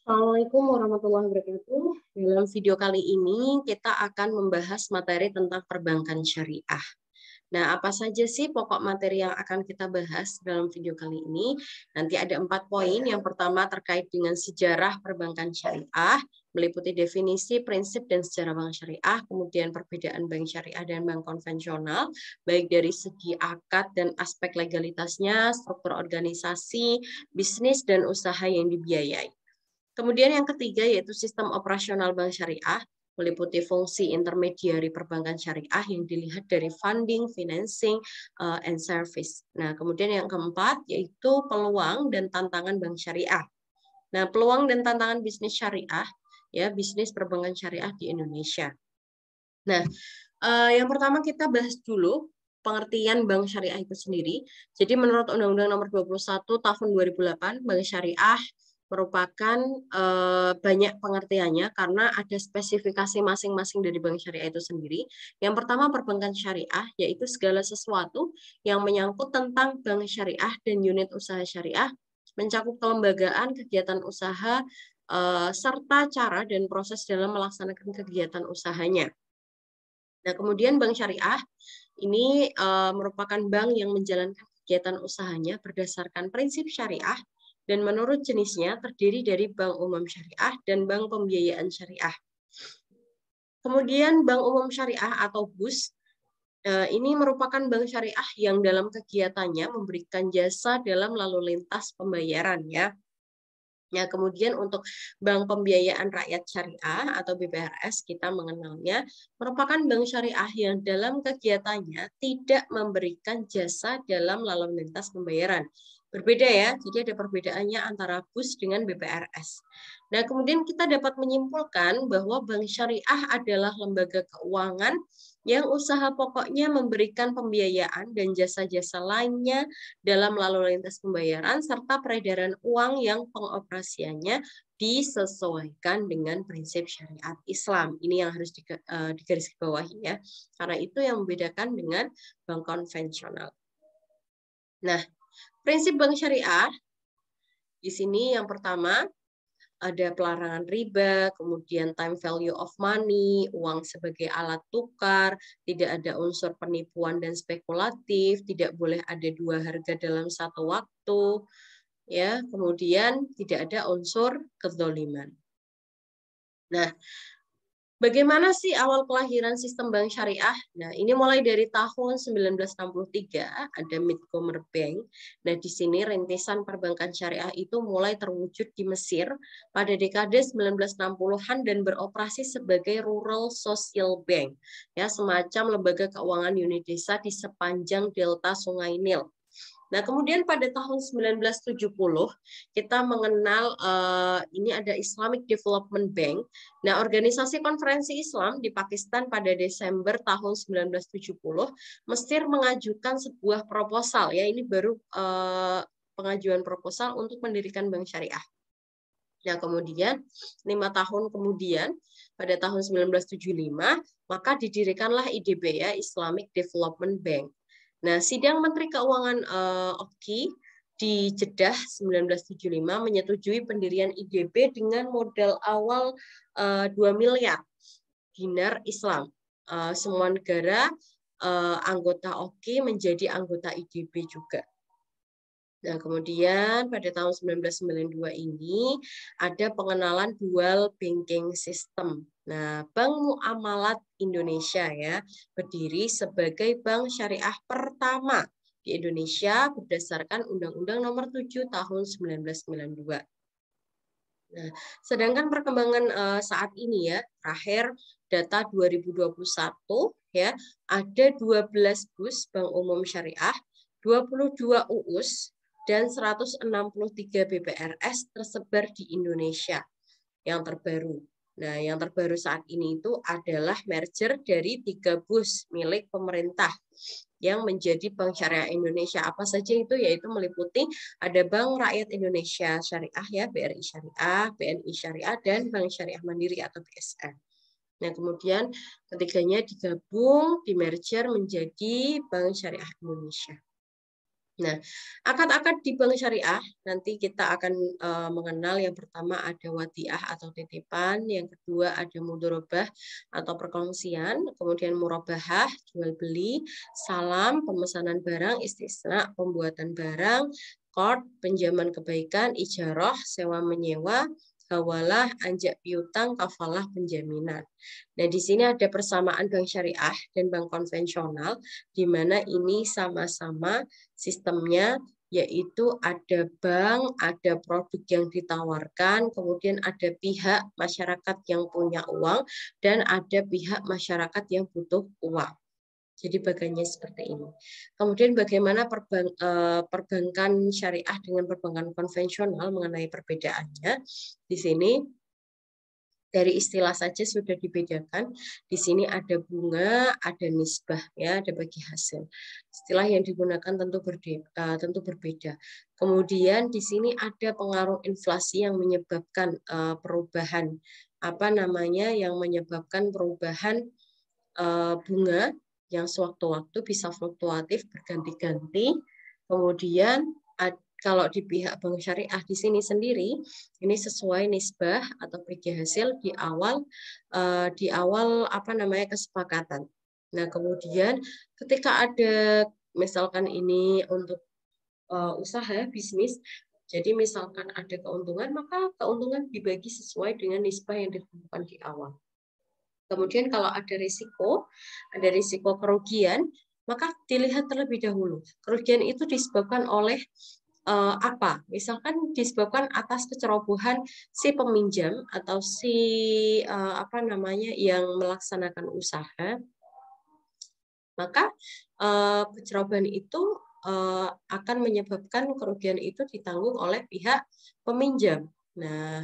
Assalamualaikum warahmatullahi wabarakatuh. Dalam video kali ini kita akan membahas materi tentang perbankan syariah. Nah, apa saja sih pokok materi yang akan kita bahas dalam video kali ini? Nanti ada 4 poin. Yang pertama terkait dengan sejarah perbankan syariah, meliputi definisi, prinsip, dan sejarah bank syariah, kemudian perbedaan bank syariah dan bank konvensional, baik dari segi akad dan aspek legalitasnya, struktur organisasi, bisnis, dan usaha yang dibiayai. Kemudian yang ketiga yaitu sistem operasional bank syariah, meliputi fungsi intermediari perbankan syariah yang dilihat dari funding, financing, and service. Nah, kemudian yang keempat yaitu peluang dan tantangan bank syariah. Nah, peluang dan tantangan bisnis syariah, ya bisnis perbankan syariah di Indonesia. Nah, yang pertama kita bahas dulu pengertian bank syariah itu sendiri. Jadi menurut Undang-Undang Nomor 21 Tahun 2008, bank syariah merupakan banyak pengertiannya karena ada spesifikasi masing-masing dari bank syariah itu sendiri. Yang pertama perbankan syariah, yaitu segala sesuatu yang menyangkut tentang bank syariah dan unit usaha syariah, mencakup kelembagaan, kegiatan usaha, serta cara dan proses dalam melaksanakan kegiatan usahanya. Nah, kemudian bank syariah ini merupakan bank yang menjalankan kegiatan usahanya berdasarkan prinsip syariah dan menurut jenisnya terdiri dari bank umum syariah dan bank pembiayaan syariah. Kemudian bank umum syariah atau BUS ini merupakan bank syariah yang dalam kegiatannya memberikan jasa dalam lalu lintas pembayaran ya. Ya, kemudian untuk Bank Pembiayaan Rakyat Syariah atau BPRS kita mengenalnya merupakan bank syariah yang dalam kegiatannya tidak memberikan jasa dalam lalu lintas pembayaran. Berbeda ya, jadi ada perbedaannya antara BUS dengan BPRS. Nah, kemudian kita dapat menyimpulkan bahwa bank syariah adalah lembaga keuangan yang usaha pokoknya memberikan pembiayaan dan jasa-jasa lainnya dalam lalu lintas pembayaran serta peredaran uang yang pengoperasiannya disesuaikan dengan prinsip syariat Islam. Ini yang harus digarisbawahi ya. Karena itu yang membedakan dengan bank konvensional. Nah, prinsip bank syariah di sini yang pertama ada pelarangan riba, kemudian time value of money, uang sebagai alat tukar, tidak ada unsur penipuan dan spekulatif, tidak boleh ada dua harga dalam satu waktu, ya, kemudian tidak ada unsur kezaliman. Nah, bagaimana sih awal kelahiran sistem bank syariah? Nah, ini mulai dari tahun 1963 ada Midcomer Bank. Nah, di sini rintisan perbankan syariah itu mulai terwujud di Mesir pada dekade 1960-an dan beroperasi sebagai Rural Social Bank, ya, semacam lembaga keuangan unit desa di sepanjang delta Sungai Nil. Nah, kemudian pada tahun 1970 kita mengenal ini ada Islamic Development Bank. Nah, organisasi konferensi Islam di Pakistan pada Desember tahun 1970, Mesir mengajukan sebuah proposal ya, ini baru pengajuan proposal untuk mendirikan bank syariah. Nah, kemudian 5 tahun kemudian pada tahun 1975 maka didirikanlah IDB ya, Islamic Development Bank. Nah, sidang Menteri Keuangan OKI di Jeddah 1975 menyetujui pendirian IDB dengan modal awal 2 miliar dinar Islam. Semua negara anggota OKI menjadi anggota IDB juga. Nah, kemudian pada tahun 1992 ini ada pengenalan dual banking system. Nah, Bank Muamalat Indonesia ya berdiri sebagai bank syariah pertama di Indonesia berdasarkan Undang-Undang Nomor 7 Tahun 1992. Nah, sedangkan perkembangan saat ini ya, terakhir data 2021 ya, ada 12 BUS Bank Umum Syariah, 22 UUS dan 163 BPRS tersebar di Indonesia yang terbaru. Nah, yang terbaru saat ini itu adalah merger dari 3 BUS milik pemerintah yang menjadi Bank Syariah Indonesia. Apa saja itu? Yaitu meliputi ada Bank Rakyat Indonesia Syariah ya, BRI Syariah, BNI Syariah, dan Bank Syariah Mandiri atau BSN. Nah, kemudian ketiganya digabung, di merger menjadi Bank Syariah Indonesia. Nah, akad-akad di bank syariah nanti kita akan mengenal yang pertama ada wadiah atau titipan, yang kedua ada mudorobah atau perkongsian, kemudian murabahah, jual beli, salam, pemesanan barang, istisna, pembuatan barang, qard, pinjaman kebaikan, ijarah, sewa menyewa, hawalah, anjak piutang, kafalah, penjaminan. Nah, di sini ada persamaan bank syariah dan bank konvensional, di mana ini sama-sama sistemnya, yaitu ada bank, ada produk yang ditawarkan, kemudian ada pihak masyarakat yang punya uang, dan ada pihak masyarakat yang butuh uang. Jadi bagiannya seperti ini. Kemudian bagaimana perbankan syariah dengan perbankan konvensional mengenai perbedaannya. Di sini dari istilah saja sudah dibedakan. Di sini ada bunga, ada nisbah, ya, ada bagi hasil. Istilah yang digunakan tentu berbeda. Kemudian di sini ada pengaruh inflasi yang menyebabkan perubahan yang menyebabkan perubahan bunga yang sewaktu-waktu bisa fluktuatif berganti-ganti. Kemudian kalau di pihak bank syariah di sini sendiri ini sesuai nisbah atau bagi hasil di awal kesepakatan. Nah, kemudian ketika ada misalkan ini untuk usaha bisnis, jadi misalkan ada keuntungan, maka keuntungan dibagi sesuai dengan nisbah yang ditentukan di awal. Kemudian kalau ada risiko kerugian, maka dilihat terlebih dahulu. Kerugian itu disebabkan oleh apa? Misalkan disebabkan atas kecerobohan si peminjam atau si yang melaksanakan usaha, maka kecerobohan itu akan menyebabkan kerugian itu ditanggung oleh pihak peminjam. Nah,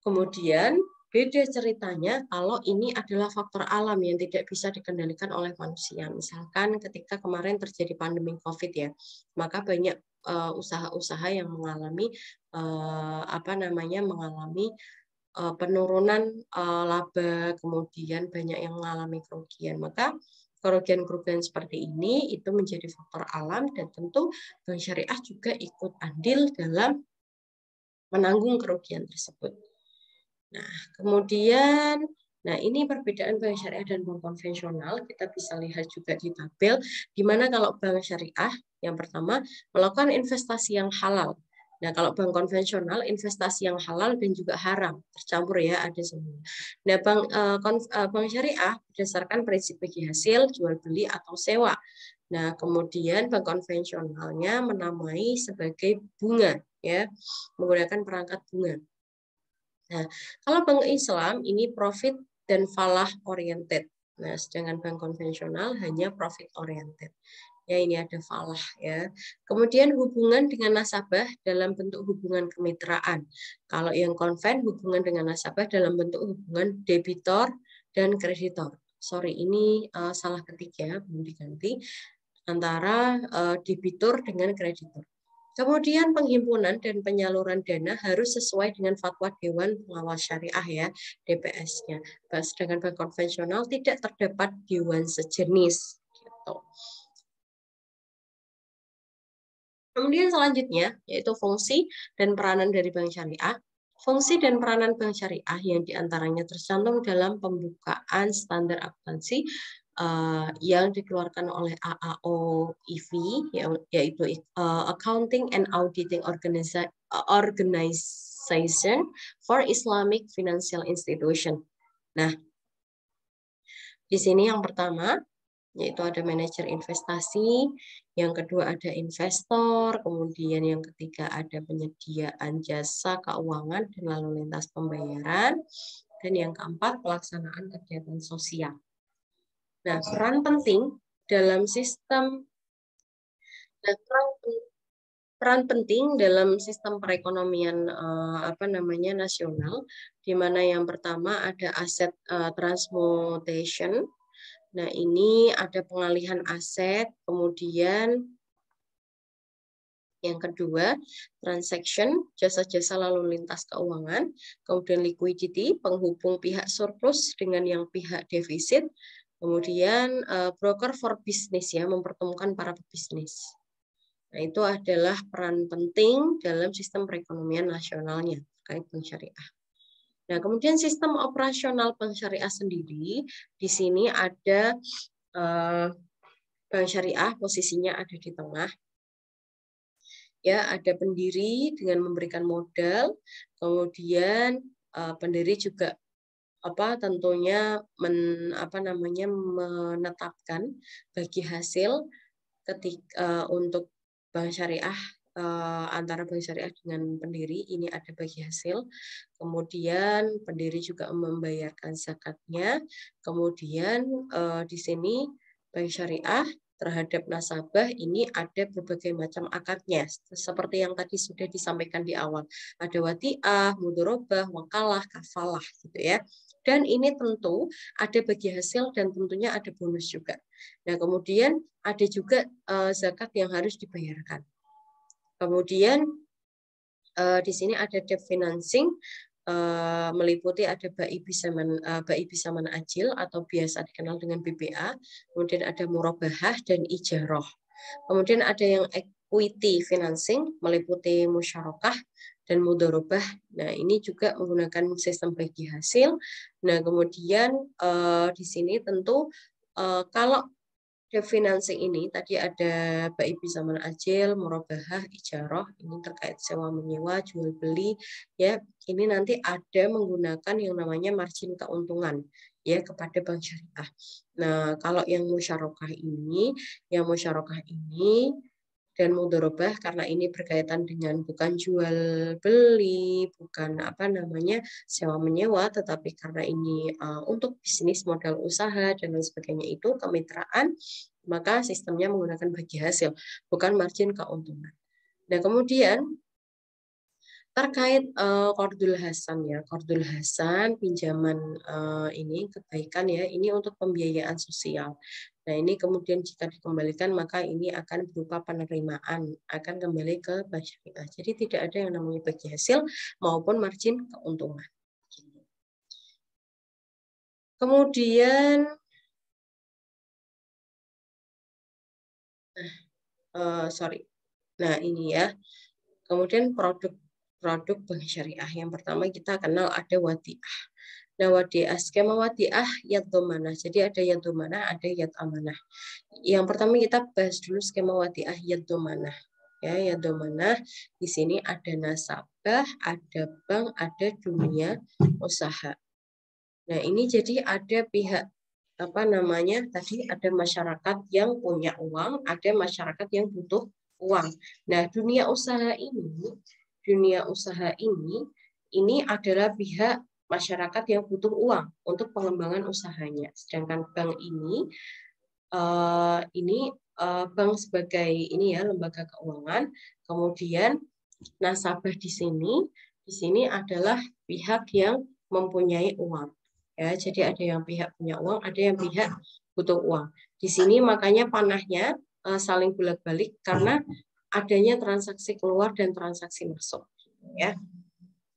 kemudian beda ceritanya kalau ini adalah faktor alam yang tidak bisa dikendalikan oleh manusia. Misalkan ketika kemarin terjadi pandemi COVID ya, maka banyak usaha-usaha yang mengalami penurunan laba, kemudian banyak yang mengalami kerugian. Maka kerugian-kerugian seperti ini itu menjadi faktor alam dan tentu bank syariah juga ikut andil dalam menanggung kerugian tersebut. Nah, kemudian, ini perbedaan bank syariah dan bank konvensional. Kita bisa lihat juga di tabel, di mana kalau bank syariah, yang pertama, melakukan investasi yang halal. Nah, kalau bank konvensional, investasi yang halal dan juga haram. Tercampur ya, ada semua. Nah, bank syariah berdasarkan prinsip bagi hasil, jual beli, atau sewa. Nah, kemudian bank konvensionalnya menamai sebagai bunga, ya, menggunakan perangkat bunga. Nah, kalau bank Islam ini profit dan falah oriented. Nah, sedangkan bank konvensional hanya profit oriented. Ya, ini ada falah ya. Kemudian hubungan dengan nasabah dalam bentuk hubungan kemitraan. Kalau yang konven hubungan dengan nasabah dalam bentuk hubungan debitor dan kreditor. Sorry, ini salah ketik ya, belum diganti antara debitur dengan kreditor. Kemudian penghimpunan dan penyaluran dana harus sesuai dengan fatwa Dewan Pengawas Syariah ya, DPS-nya. Sedangkan bank konvensional tidak terdapat dewan sejenis. Gitu. Kemudian selanjutnya yaitu fungsi dan peranan dari bank syariah. Fungsi dan peranan bank syariah yang diantaranya tercantum dalam pembukaan standar akuntansi yang dikeluarkan oleh AAOIV, yaitu Accounting and Auditing Organization for Islamic Financial Institution. Nah, di sini yang pertama yaitu ada manajer investasi, yang kedua ada investor, kemudian yang ketiga ada penyediaan jasa keuangan dan lalu lintas pembayaran, dan yang keempat pelaksanaan kegiatan sosial. Nah, peran penting dalam sistem perekonomian nasional, di mana yang pertama ada aset transmutation. Nah, ini ada pengalihan aset, kemudian yang kedua, transaction, jasa-jasa lalu lintas keuangan, kemudian liquidity, penghubung pihak surplus dengan yang pihak defisit, kemudian broker for business ya, mempertemukan para pebisnis. Nah, itu adalah peran penting dalam sistem perekonomian nasionalnya terkait bank syariah. Nah, kemudian sistem operasional bank syariah sendiri, di sini ada bank syariah, posisinya ada di tengah. Ya, ada pendiri dengan memberikan modal, kemudian pendiri juga tentunya menetapkan bagi hasil untuk bank syariah antara bank syariah dengan pendiri ini ada bagi hasil. Kemudian pendiri juga membayarkan zakatnya. Kemudian di sini bank syariah terhadap nasabah ini ada berbagai macam akadnya, seperti yang tadi sudah disampaikan di awal. Ada wadiah, mudharabah, wakalah, kafalah gitu ya. Dan ini tentu ada bagi hasil dan tentunya ada bonus juga. Nah, kemudian ada juga zakat yang harus dibayarkan. Kemudian di sini ada debt financing, meliputi ada bai bisa ajil atau biasa dikenal dengan BBA, kemudian ada murabahah dan ijarah. Kemudian ada yang equity financing, meliputi musyarakah dan mudharabah. Nah, ini juga menggunakan sistem bagi hasil. Nah, kemudian di sini tentu kalau debt financing ini tadi ada bai bisa ajil, murabahah, ijarah, ini terkait sewa menyewa, jual beli ya. Ini nanti ada menggunakan yang namanya margin keuntungan ya kepada bank syariah. Nah, kalau yang musyarakah ini dan mudharabah karena ini berkaitan dengan bukan jual beli, bukan sewa menyewa, tetapi karena ini untuk bisnis modal usaha dan lain sebagainya itu kemitraan, maka sistemnya menggunakan bagi hasil, bukan margin keuntungan. Nah, kemudian terkait Qardul Hasan ya, Qardul Hasan pinjaman ini kebaikan ya, ini untuk pembiayaan sosial. Nah, ini kemudian jika dikembalikan maka ini akan berupa penerimaan, akan kembali ke bank syariah. Jadi tidak ada yang namanya bagi hasil maupun margin keuntungan. Kemudian Nah, ini ya. Kemudian produk bank syariah. Yang pertama kita kenal ada wadiah. Nah, wadiah, skema wadiah yad domanah. Jadi ada yad domanah, ada yad amanah. Yang pertama kita bahas dulu skema wadiah yad domanah. Ya, yad domanah di sini ada nasabah, ada bank, ada dunia usaha. Nah, ini jadi ada pihak tadi ada masyarakat yang punya uang, ada masyarakat yang butuh uang. Nah, dunia usaha ini adalah pihak masyarakat yang butuh uang untuk pengembangan usahanya. Sedangkan bank ini bank sebagai lembaga keuangan. Kemudian nasabah di sini adalah pihak yang mempunyai uang. Ya, jadi ada yang pihak punya uang, ada yang pihak butuh uang. Di sini makanya panahnya saling bolak-balik karena adanya transaksi keluar dan transaksi masuk. Ya,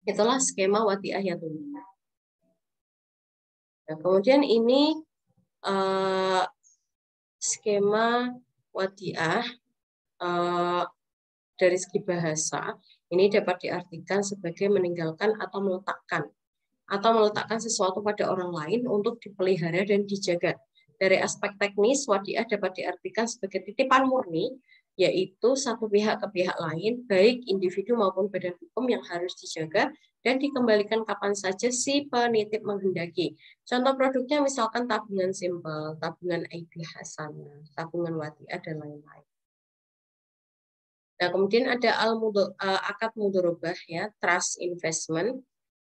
itulah skema wadiah yad domanah. Nah, kemudian ini skema wadiah dari segi bahasa ini dapat diartikan sebagai meninggalkan atau meletakkan sesuatu pada orang lain untuk dipelihara dan dijaga. Dari aspek teknis, wadiah dapat diartikan sebagai titipan murni, yaitu satu pihak ke pihak lain, baik individu maupun badan hukum yang harus dijaga dan dikembalikan kapan saja si penitip menghendaki. Contoh produknya misalkan tabungan simpel, tabungan aib hasanah, tabungan wadiah, dan lain-lain. Nah, kemudian ada akad mudharabah ya, trust investment.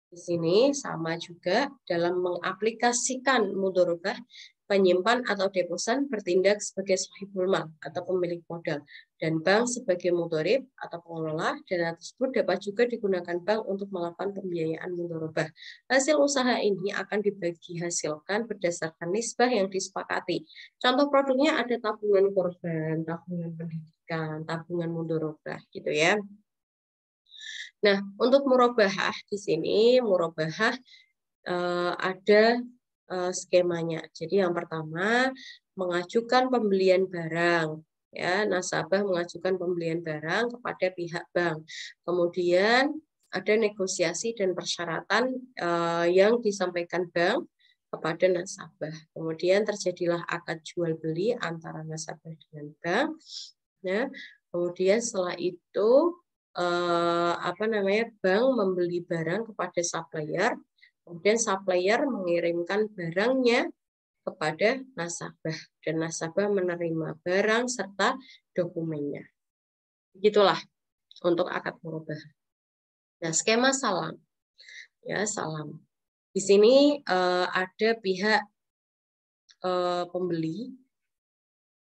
Di sini sama juga dalam mengaplikasikan mudharabah, penyimpan atau deposan bertindak sebagai sahibul mal atau pemilik modal dan bank sebagai mudharib atau pengelola. Dana tersebut dapat juga digunakan bank untuk melakukan pembiayaan mudharabah. Hasil usaha ini akan dibagi hasilkan berdasarkan nisbah yang disepakati. Contoh produknya ada tabungan korban, tabungan pendidikan, tabungan mudharabah gitu ya. Nah, untuk murabahah di sini murabahah ada skemanya. Jadi yang pertama mengajukan pembelian barang Ya, nasabah mengajukan pembelian barang kepada pihak bank. Kemudian ada negosiasi dan persyaratan yang disampaikan bank kepada nasabah. Kemudian terjadilah akad jual beli antara nasabah dengan bank. Ya, kemudian setelah itu bank membeli barang kepada supplier. Kemudian supplier mengirimkan barangnya kepada nasabah dan nasabah menerima barang serta dokumennya. Begitulah untuk akad murabah. Nah, skema salam. Ya, salam. Di sini ada pihak pembeli,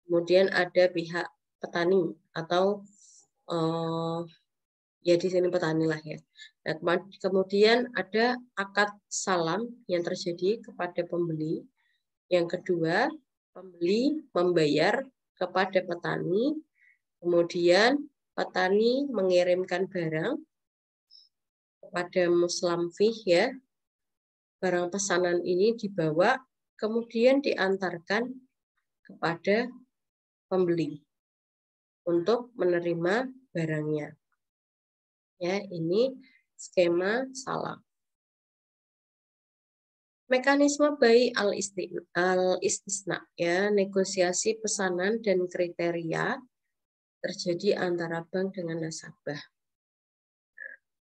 kemudian ada pihak petani atau ya di sini petani lah ya. Nah, kemudian ada akad salam yang terjadi kepada pembeli. Yang kedua, pembeli membayar kepada petani, kemudian petani mengirimkan barang kepada muslamfih ya. Barang pesanan ini dibawa, kemudian diantarkan kepada pembeli untuk menerima barangnya. Ya, ini skema salam. Mekanisme bai al-istisna ya, negosiasi pesanan dan kriteria terjadi antara bank dengan nasabah.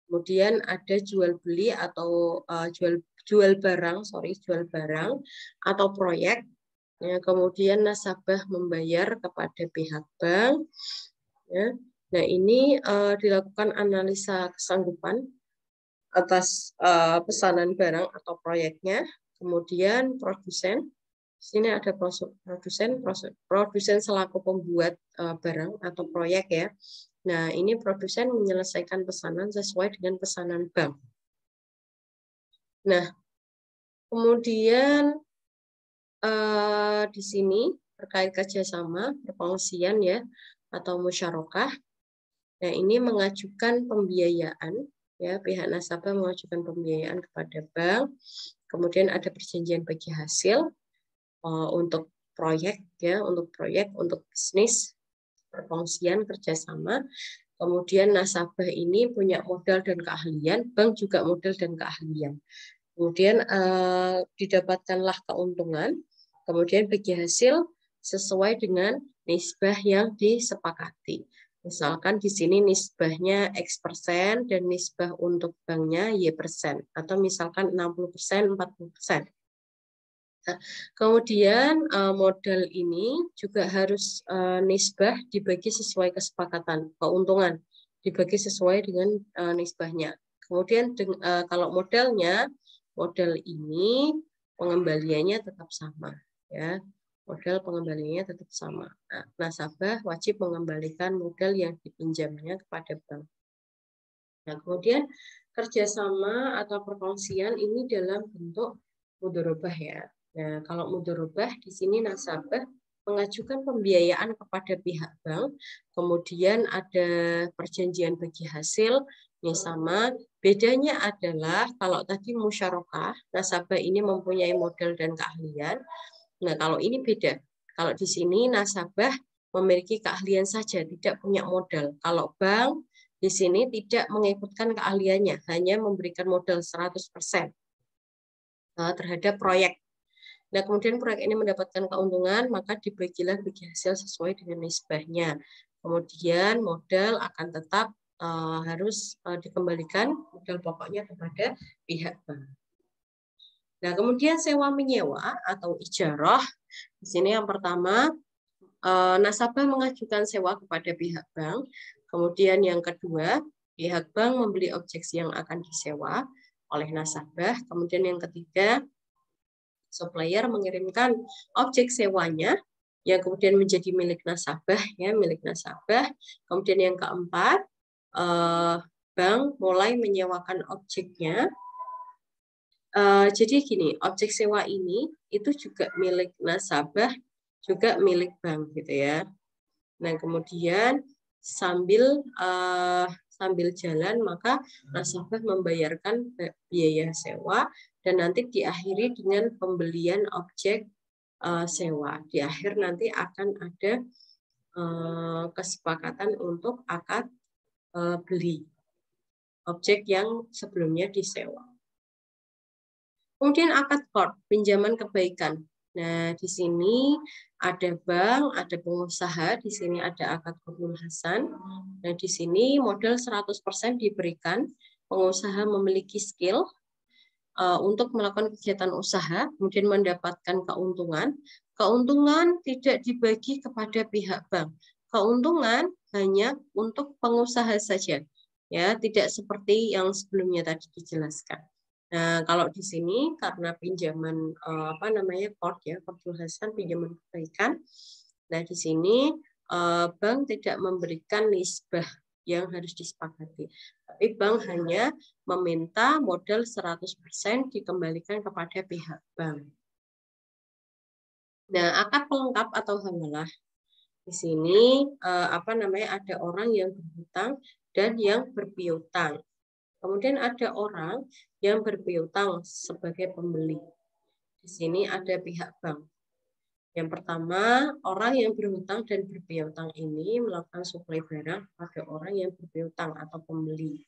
Kemudian ada jual beli atau jual barang atau proyek. Ya, kemudian nasabah membayar kepada pihak bank. Ya. Nah, ini dilakukan analisa kesanggupan atas pesanan barang atau proyeknya. Kemudian produsen, di sini ada produsen selaku pembuat barang atau proyek ya. Nah, ini produsen menyelesaikan pesanan sesuai dengan pesanan bank. Nah, kemudian di sini terkait kerjasama, perkongsian ya, atau musyarakah. Nah, ini mengajukan pembiayaan. Ya, pihak nasabah mengajukan pembiayaan kepada bank, kemudian ada perjanjian bagi hasil untuk proyek ya, untuk bisnis, perkongsian kerjasama. Kemudian nasabah ini punya modal dan keahlian, bank juga modal dan keahlian. Kemudian didapatkanlah keuntungan, kemudian bagi hasil sesuai dengan nisbah yang disepakati. Misalkan di sini nisbahnya X% dan nisbah untuk banknya Y%, atau misalkan 60%, 40%. Nah, kemudian modal ini juga harus nisbah dibagi sesuai kesepakatan, keuntungan dibagi sesuai dengan nisbahnya. Kemudian kalau modal ini pengembaliannya tetap sama, ya. Modal pengembaliannya tetap sama. Nah, nasabah wajib mengembalikan modal yang dipinjamnya kepada bank. Nah, kemudian kerjasama atau perkongsian ini dalam bentuk mudharabah ya. Nah, kalau mudharabah di sini nasabah mengajukan pembiayaan kepada pihak bank, kemudian ada perjanjian bagi hasil, ini sama. Bedanya adalah kalau tadi musyarakah, nasabah ini mempunyai modal dan keahlian. Nah, kalau ini beda. Kalau di sini nasabah memiliki keahlian saja, tidak punya modal. Kalau bank di sini tidak mengikutkan keahliannya, hanya memberikan modal 100% terhadap proyek. Nah, kemudian proyek ini mendapatkan keuntungan, maka dibagilah bagi hasil sesuai dengan nisbahnya. Kemudian modal akan tetap harus dikembalikan modal pokoknya kepada pihak bank. Nah, kemudian sewa menyewa atau ijarah. Di sini yang pertama, nasabah mengajukan sewa kepada pihak bank. Kemudian yang kedua, pihak bank membeli objek yang akan disewa oleh nasabah. Kemudian yang ketiga, supplier mengirimkan objek sewanya yang kemudian menjadi milik nasabah, ya, milik nasabah. Kemudian yang keempat, bank mulai menyewakan objeknya. Jadi gini, objek sewa ini itu juga milik nasabah, juga milik bank gitu ya. Nah, kemudian sambil jalan maka nasabah membayarkan biaya sewa dan nanti diakhiri dengan pembelian objek sewa. Di akhir nanti akan ada kesepakatan untuk akad beli objek yang sebelumnya disewa. Kemudian akad qard, pinjaman kebaikan. Nah, di sini ada bank, ada pengusaha, di sini ada akad qardul hasan. Nah, di sini modal 100% diberikan, pengusaha memiliki skill untuk melakukan kegiatan usaha, kemudian mendapatkan keuntungan. Keuntungan tidak dibagi kepada pihak bank. Keuntungan hanya untuk pengusaha saja, ya, tidak seperti yang sebelumnya tadi dijelaskan. Nah, kalau di sini karena pinjaman qard ya, qardul hasan, pinjaman kebaikan. Nah, di sini bank tidak memberikan nisbah yang harus disepakati. Tapi bank hanya meminta modal 100% dikembalikan kepada pihak bank. Nah, akad pelengkap atau hamalah. Di sini ada orang yang berhutang dan yang berpiutang. Kemudian ada orang yang berpiutang sebagai pembeli. Di sini ada pihak bank. Yang pertama, orang yang berhutang dan berpiutang ini melakukan suplai barang pada orang yang berpiutang atau pembeli.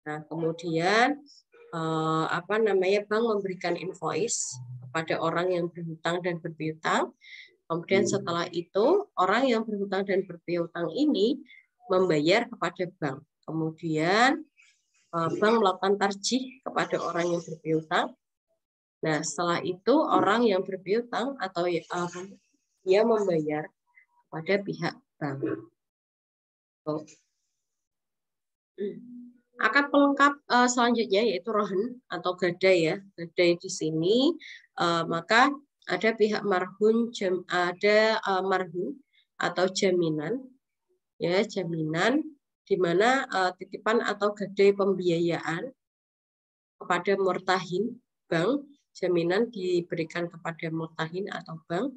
Nah, kemudian bank memberikan invoice kepada orang yang berhutang dan berpiutang. Kemudian setelah itu, orang yang berhutang dan berpiutang ini membayar kepada bank. Kemudian bank melakukan tarjih kepada orang yang berpiutang. Nah, setelah itu orang yang berpiutang atau dia membayar kepada pihak bank. Akad pelengkap selanjutnya yaitu rohn atau gadai ya. Gadai di sini maka ada pihak marhun, marhun atau jaminan ya, jaminan di mana titipan atau gadai pembiayaan kepada murtahin bank, jaminan diberikan kepada murtahin atau bank.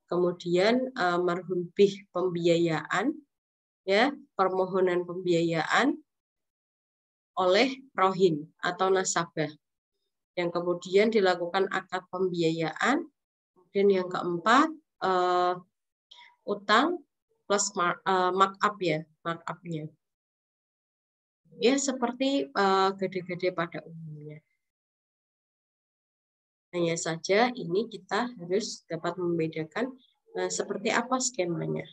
Kemudian marhun bih pembiayaan ya, permohonan pembiayaan oleh rohin atau nasabah. Yang kemudian dilakukan akad pembiayaan. Kemudian yang keempat utang plus markup ya, markupnya. Ya seperti gede-gede pada umumnya. Hanya saja ini kita harus dapat membedakan seperti apa skemanya.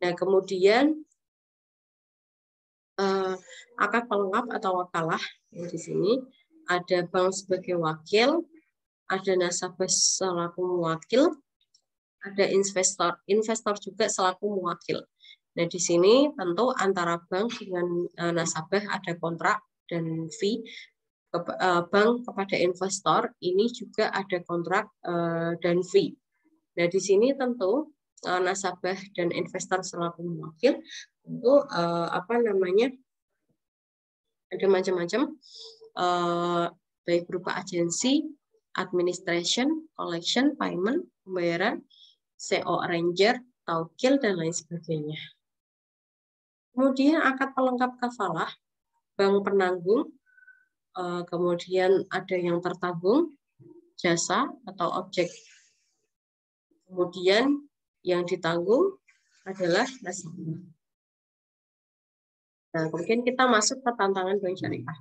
Nah kemudian akad pelengkap atau wakalah di sini ada bank sebagai wakil, ada nasabah selaku mewakil, ada investor juga selaku mewakil. Nah di sini tentu antara bank dengan nasabah ada kontrak dan fee. Bank kepada investor ini juga ada kontrak dan fee. Nah di sini tentu nasabah dan investor selaku mewakil tentu ada macam-macam baik berupa agensi, administration, collection, payment, pembayaran, CO arranger, taukil dan lain sebagainya. Kemudian akad pelengkap kafalah, bank penanggung, kemudian ada yang tertanggung, jasa atau objek. Kemudian yang ditanggung adalah nasabah. Nah, kemudian kita masuk ke tantangan bank syariah.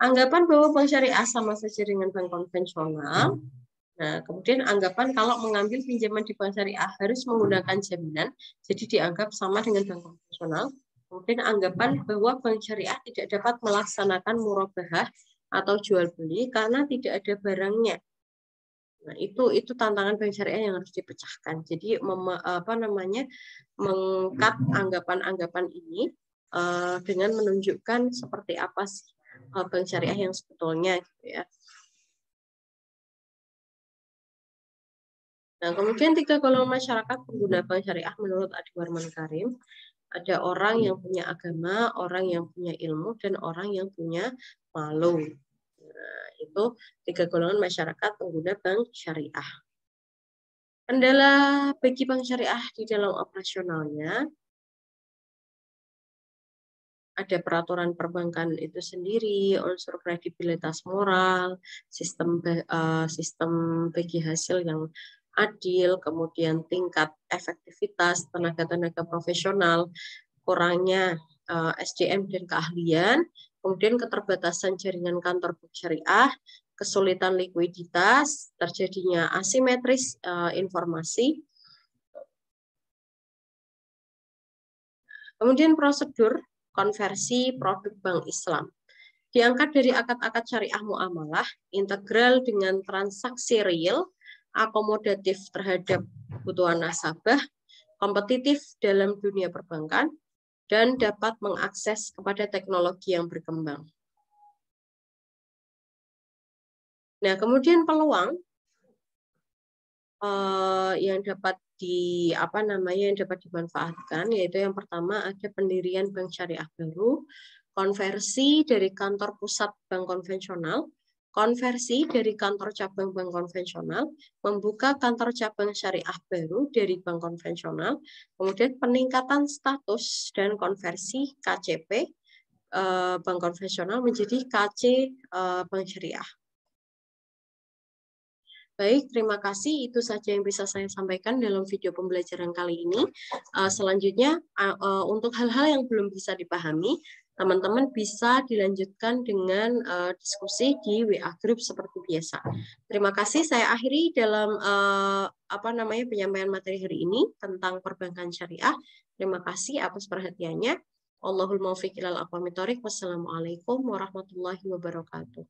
Anggapan bahwa bank syariah sama saja dengan bank konvensional. Nah, kemudian anggapan kalau mengambil pinjaman di bank syariah harus menggunakan jaminan, jadi dianggap sama dengan bank konvensional. Kemudian anggapan bahwa bank syariah tidak dapat melaksanakan murabahah atau jual beli karena tidak ada barangnya. Nah, itu tantangan bank syariah yang harus dipecahkan. Jadi mengkat anggapan-anggapan ini dengan menunjukkan seperti apa sih bank syariah yang sebetulnya gitu ya. Nah, kemudian 3 golongan masyarakat pengguna bank syariah menurut Adi Warman Karim. Ada orang yang punya agama, orang yang punya ilmu, dan orang yang punya malu. Nah, itu 3 golongan masyarakat pengguna bank syariah. Kendala bagi bank syariah di dalam operasionalnya, ada peraturan perbankan itu sendiri, unsur kredibilitas moral, sistem bagi hasil yang adil, kemudian tingkat efektivitas tenaga-tenaga profesional, kurangnya SDM dan keahlian, kemudian keterbatasan jaringan kantor bank syariah, kesulitan likuiditas, terjadinya asimetris informasi. Kemudian prosedur konversi produk bank Islam. Diangkat dari akad-akad syariah muamalah, integral dengan transaksi real, akomodatif terhadap kebutuhan nasabah, kompetitif dalam dunia perbankan, dan dapat mengakses kepada teknologi yang berkembang. Nah, kemudian peluang yang dapat yang dapat dimanfaatkan, yaitu yang pertama ada pendirian bank syariah baru, konversi dari kantor pusat bank konvensional, konversi dari kantor cabang bank konvensional, membuka kantor cabang syariah baru dari bank konvensional, kemudian peningkatan status dan konversi KCP bank konvensional menjadi KC bank syariah. Baik, terima kasih. Itu saja yang bisa saya sampaikan dalam video pembelajaran kali ini. Selanjutnya, untuk hal-hal yang belum bisa dipahami, teman-teman bisa dilanjutkan dengan diskusi di WA Group seperti biasa. Terima kasih. Saya akhiri dalam penyampaian materi hari ini tentang perbankan syariah. Terima kasih atas perhatiannya. Wallahul muwaffiq ilal aqwamit thoriq. Wassalamualaikum warahmatullahi wabarakatuh.